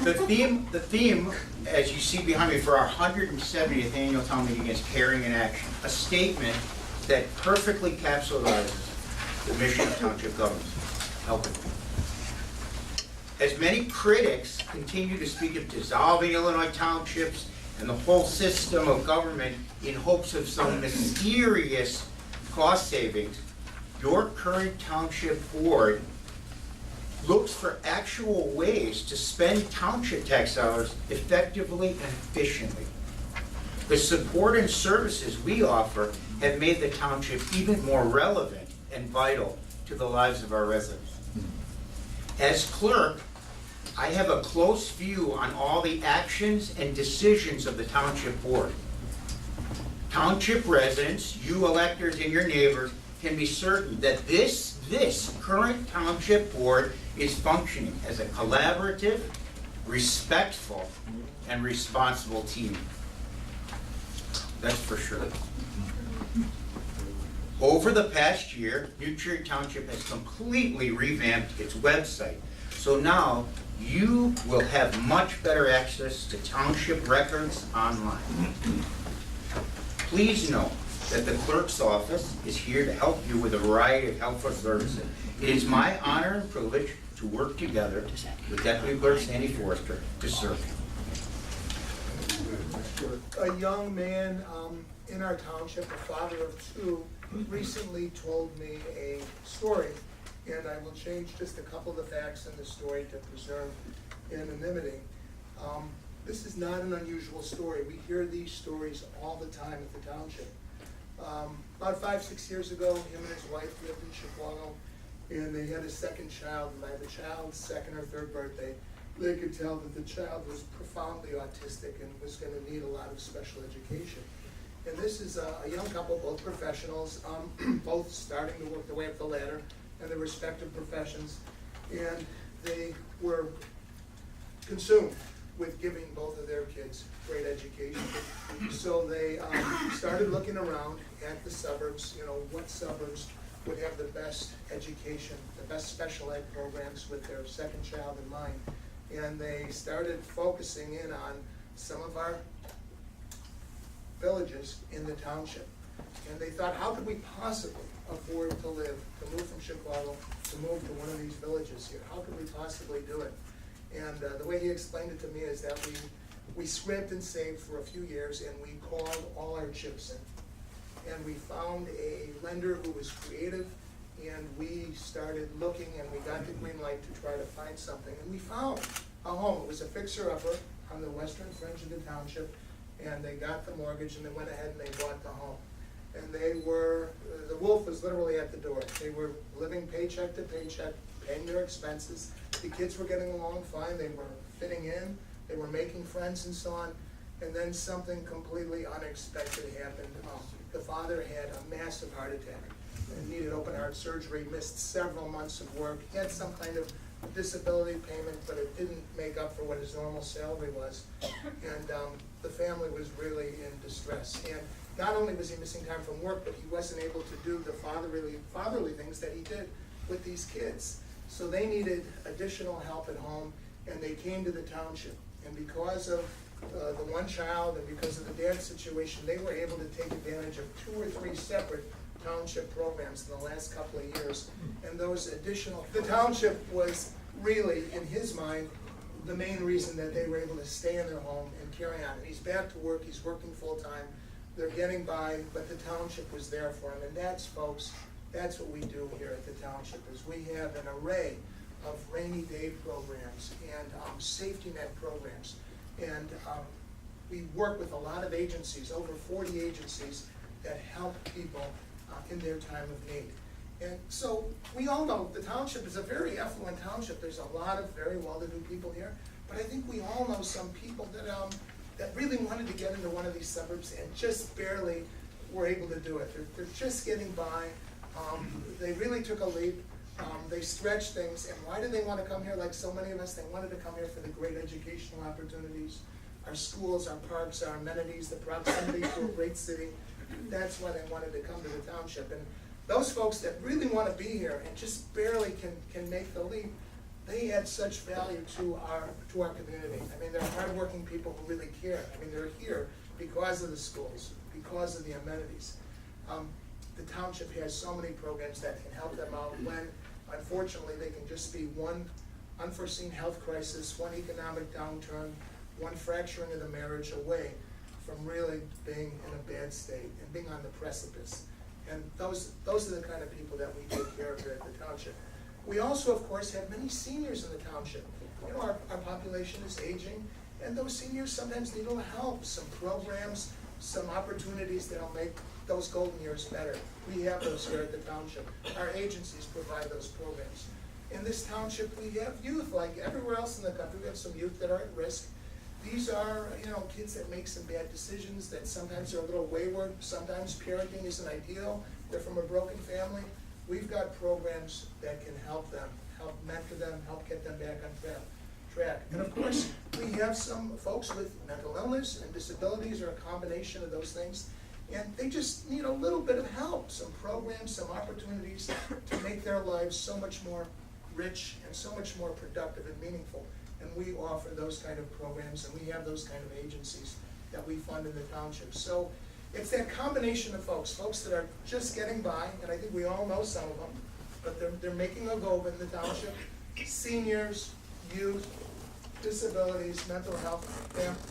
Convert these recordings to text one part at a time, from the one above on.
The theme, as you see behind me, for our 170th annual town meeting is caring in action, a statement that perfectly capsulizes the mission of township government, helping people. As many critics continue to speak of dissolving Illinois townships and the whole system of government in hopes of some mysterious cost savings, your current township board looks for actual ways to spend township tax dollars effectively and efficiently. The support and services we offer have made the township even more relevant and vital to the lives of our residents. As clerk, I have a close view on all the actions and decisions of the township board. Township residents, you electors and your neighbors, can be certain that this current township board is functioning as a collaborative, respectful, and responsible team. That's for sure. Over the past year, New Cherry Township has completely revamped its website. So now you will have much better access to township records online. Please know that the clerk's office is here to help you with a variety of helpful services. It is my honor and privilege to work together with Deputy Clerk Sandy Forrester to serve you. A young man in our township, a father of two, recently told me a story, and I will change just a couple of the facts in the story to preserve anonymity. This is not an unusual story. We hear these stories all the time at the township. About 5-6 years ago, him and his wife lived in Chicago, and they had a second child. And by the child's second or third birthday, they could tell that the child was profoundly autistic and was going to need a lot of special education. And this is a young couple, both professionals, both starting to work their way up the ladder in their respective professions, and they were consumed with giving both of their kids great education. So they started looking around at the suburbs, what suburbs would have the best education, the best special ed programs with their second child in mind. And they started focusing in on some of our villages in the township. And they thought, how could we possibly afford to move from Chicago, to move to one of these villages here? How could we possibly do it? And the way he explained it to me is that we scrimped and saved for a few years, and we called all our chips in. And we found a lender who was creative, and we started looking, and we got the green light to try to find something. And we found a home. It was a fixer-upper on the western fringe of the township, and they got the mortgage, and they went ahead and they bought the home. And the wolf was literally at the door. They were living paycheck to paycheck, paying their expenses. The kids were getting along fine. They were fitting in. They were making friends and so on. And then something completely unexpected happened. The father had a massive heart attack and needed open heart surgery, missed several months of work, had some kind of disability payment, but it didn't make up for what his normal salary was. And the family was really in distress. And not only was he missing time from work, but he wasn't able to do the fatherly things that he did with these kids. So they needed additional help at home, and they came to the township. And because of the one child and because of the dad's situation, they were able to take advantage of 2 or 3 separate township programs in the last couple of years. And those the township was really, in his mind, the main reason that they were able to stay in their home and carry on. And he's back to work, he's working full time, they're getting by, but the township was there for him. And folks, that's what we do here at the township, is we have an array of rainy day programs and safety net programs. And we work with a lot of agencies, over 40 agencies, that help people in their time of need. And so we all know the township is a very affluent township. There's a lot of very well-to-do people here, but I think we all know some people that really wanted to get into one of these suburbs and just barely were able to do it. They're just getting by. They really took a leap. They stretched things. And why did they want to come here? Like so many of us, they wanted to come here for the great educational opportunities, our schools, our parks, our amenities, the proximity to a great city. That's why they wanted to come to the township. And those folks that really want to be here and just barely can make the leap, they add such value to our community. I mean, they're hardworking people who really care. I mean, they're here because of the schools, because of the amenities. The township has so many programs that can help them out when, unfortunately, they can just be one unforeseen health crisis, one economic downturn, one fracturing of the marriage away from really being in a bad state and being on the precipice. And those are the kind of people that we take care of here at the township. We also, of course, have many seniors in the township. You know, our population is aging, and those seniors sometimes need a little help, some programs, some opportunities that'll make those golden years better. We have those here at the township. Our agencies provide those programs. In this township, we have youth, like everywhere else in the country. We have some youth that are at risk. These are, you know, kids that make some bad decisions, that sometimes are a little wayward, sometimes parenting isn't ideal, they're from a broken family. We've got programs that can help them, help mentor them, help get them back on track. And of course, we have some folks with mental illness and disabilities, or a combination of those things, and they just need a little bit of help, some programs, some opportunities to make their lives so much more rich and so much more productive and meaningful. And we offer those kind of programs, and we have those kind of agencies that we fund in the township. So it's that combination of folks that are just getting by, and I think we all know some of them, but they're making a go of it in the township. Seniors, youth, disabilities, mental health,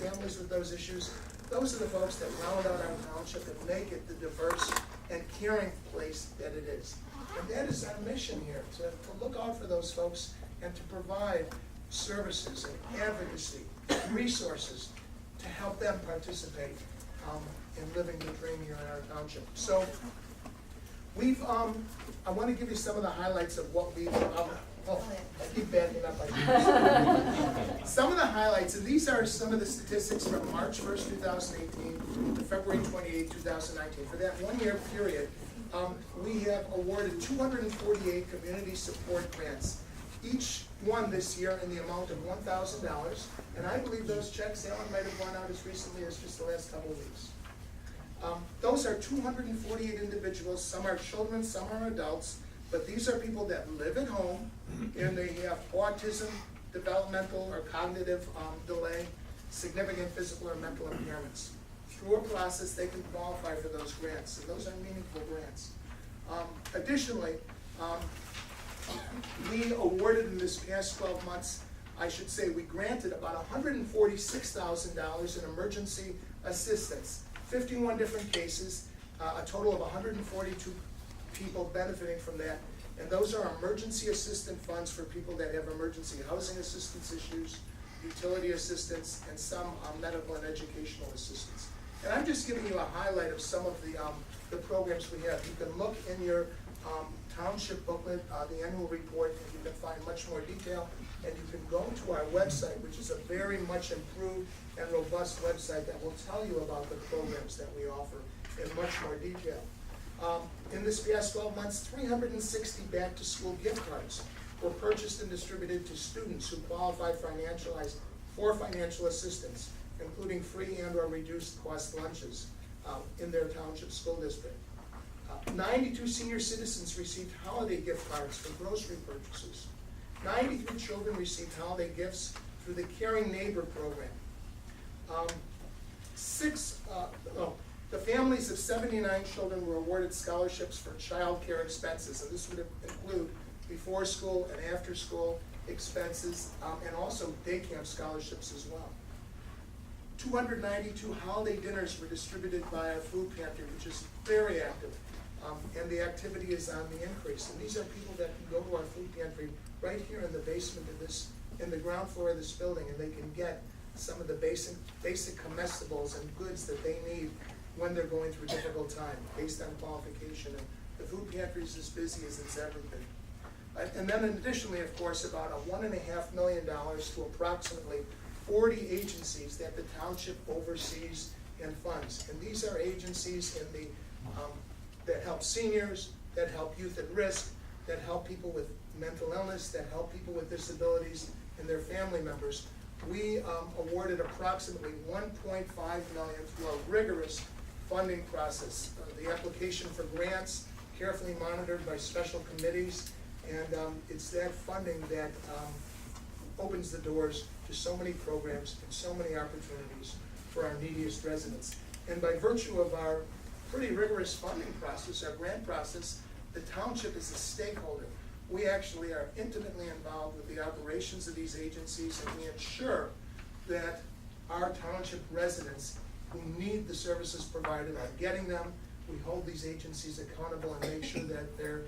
families with those issues. Those are the folks that round out our township and make it the diverse and caring place that it is. And that is our mission here, to look out for those folks and to provide services and advocacy, resources to help them participate in living the dream here in our township. So we've, I want to give you some of the highlights of what we've, I keep backing up. Some of the highlights, and these are some of the statistics from March 1st, 2018 to February 28, 2019. For that 1 year period, we have awarded 248 community support grants. Each one this year in the amount of $1,000, and I believe those checks, Alan, might have gone out as recently as just the last couple of weeks. Those are 248 individuals. Some are children, some are adults, but these are people that live at home, and they have autism, developmental or cognitive delay, significant physical or mental impairments. Through a process, they can qualify for those grants, and those are meaningful grants. Additionally, we awarded in this past 12 months, I should say, we granted about $146,000 in emergency assistance, 51 different cases, a total of 142 people benefiting from that. And those are emergency assistance funds for people that have emergency housing assistance issues, utility assistance, and some medical and educational assistance. And I'm just giving you a highlight of some of the programs we have. You can look in your township booklet, the annual report, and you can find much more detail. And you can go to our website, which is a very much improved and robust website that will tell you about the programs that we offer in much more detail. In this past 12 months, 360 back-to-school gift cards were purchased and distributed to students who qualified for financial assistance, including free and or reduced cost lunches in their township school district. 92 senior citizens received holiday gift cards for grocery purchases. 93 children received holiday gifts through the Caring Neighbor program. The families of 79 children were awarded scholarships for child care expenses, and this would include before school and after school expenses, and also day camp scholarships as well. 292 holiday dinners were distributed by our food pantry, which is very active, and the activity is on the increase. And these are people that can go to our food pantry right here in the basement of this, in the ground floor of this building, and they can get some of the basic comestibles and goods that they need when they're going through a difficult time, based on qualification. And the food pantry is as busy as it's ever been. And then additionally, of course, about $1.5 million to approximately 40 agencies that the township oversees and funds. And these are agencies in the that help seniors, that help youth at risk, that help people with mental illness, that help people with disabilities and their family members. We awarded approximately $1.5 million through a rigorous funding process. The application for grants, carefully monitored by special committees, and it's that funding that opens the doors to so many programs and so many opportunities for our neediest residents. And by virtue of our pretty rigorous funding process, our grant process, the township is a stakeholder. We actually are intimately involved with the operations of these agencies, and we ensure that our township residents who need the services provided are getting them. We hold these agencies accountable and make sure that they're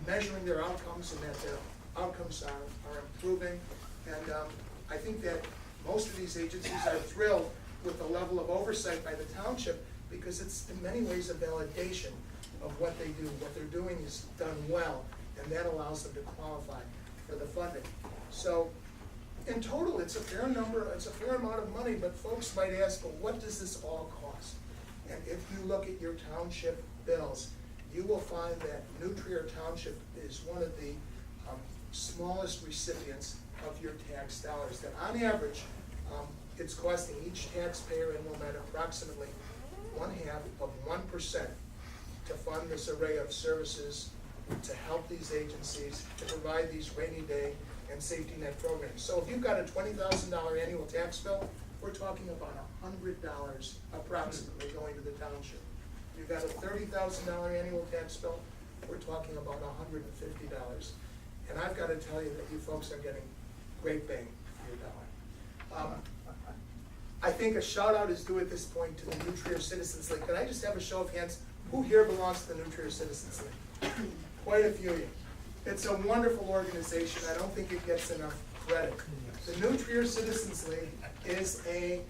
measuring their outcomes and that their outcomes are improving. And I think that most of these agencies are thrilled with the level of oversight by the township, because it's in many ways a validation of what they do. What they're doing is done well, and that allows them to qualify for the funding. So in total, it's a fair number, it's a fair amount of money, but folks might ask, well, what does this all cost? And if you look at your township bills, you will find that New Trier Township is one of the smallest recipients of your tax dollars. That on average, it's costing each taxpayer in Wilmette approximately 0.5% to fund this array of services, to help these agencies, to provide these rainy day and safety net programs. So if you've got a $20,000 annual tax bill, we're talking about $100 approximately going to the township. If you've got a $30,000 annual tax bill, we're talking about $150. And I've got to tell you that you folks are getting great bang for your dollar. I think a shout out is due at this point to the New Trier Citizens League. Could I just have a show of hands? Who here belongs to the New Trier Citizens League? Quite a few of you. It's a wonderful organization. I don't think it gets enough credit. The New Trier Citizens League is a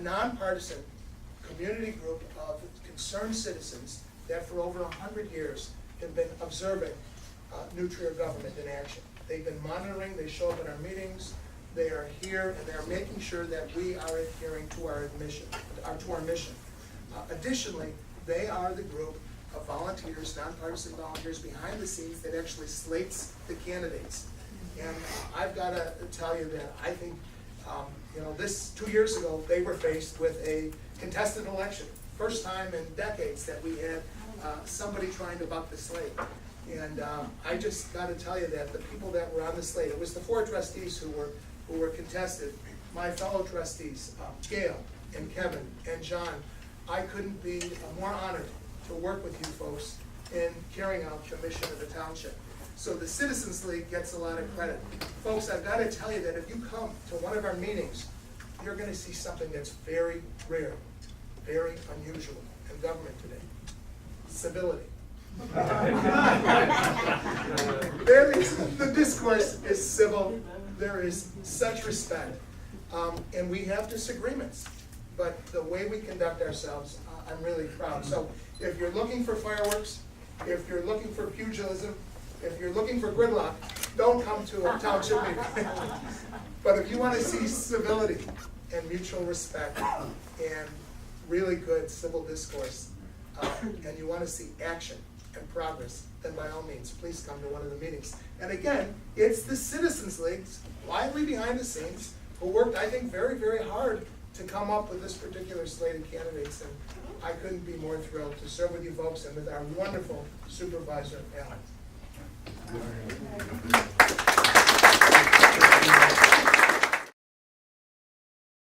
nonpartisan community group of concerned citizens that for over 100 years have been observing New Trier government in action. They've been monitoring, they show up at our meetings, they are here, and they're making sure that we are adhering to our mission. Additionally, they are the group of volunteers, nonpartisan volunteers behind the scenes that actually slates the candidates. And I've got to tell you that I think, this 2 years ago, they were faced with a contested election. First time in decades that we had somebody trying to buck the slate. And I just got to tell you that the people that were on the slate, it was the 4 trustees who were contested, my fellow trustees, Gail and Kevin and John. I couldn't be more honored to work with you folks in carrying out the mission of the township. So the Citizens League gets a lot of credit. Folks, I've got to tell you that if you come to one of our meetings, you're going to see something that's very rare, very unusual in government today. Civility. The discourse is civil, there is such respect, and we have disagreements, but the way we conduct ourselves, I'm really proud. So if you're looking for fireworks, if you're looking for pugilism, if you're looking for gridlock, don't come to a township meeting. But if you want to see civility and mutual respect and really good civil discourse, and you want to see action and progress, then by all means, please come to one of the meetings. And again, it's the Citizens Leagues, quietly behind the scenes, who worked, I think, very, very hard to come up with this particular slate of candidates. And I couldn't be more thrilled to serve with you folks and with our wonderful supervisor, Alan.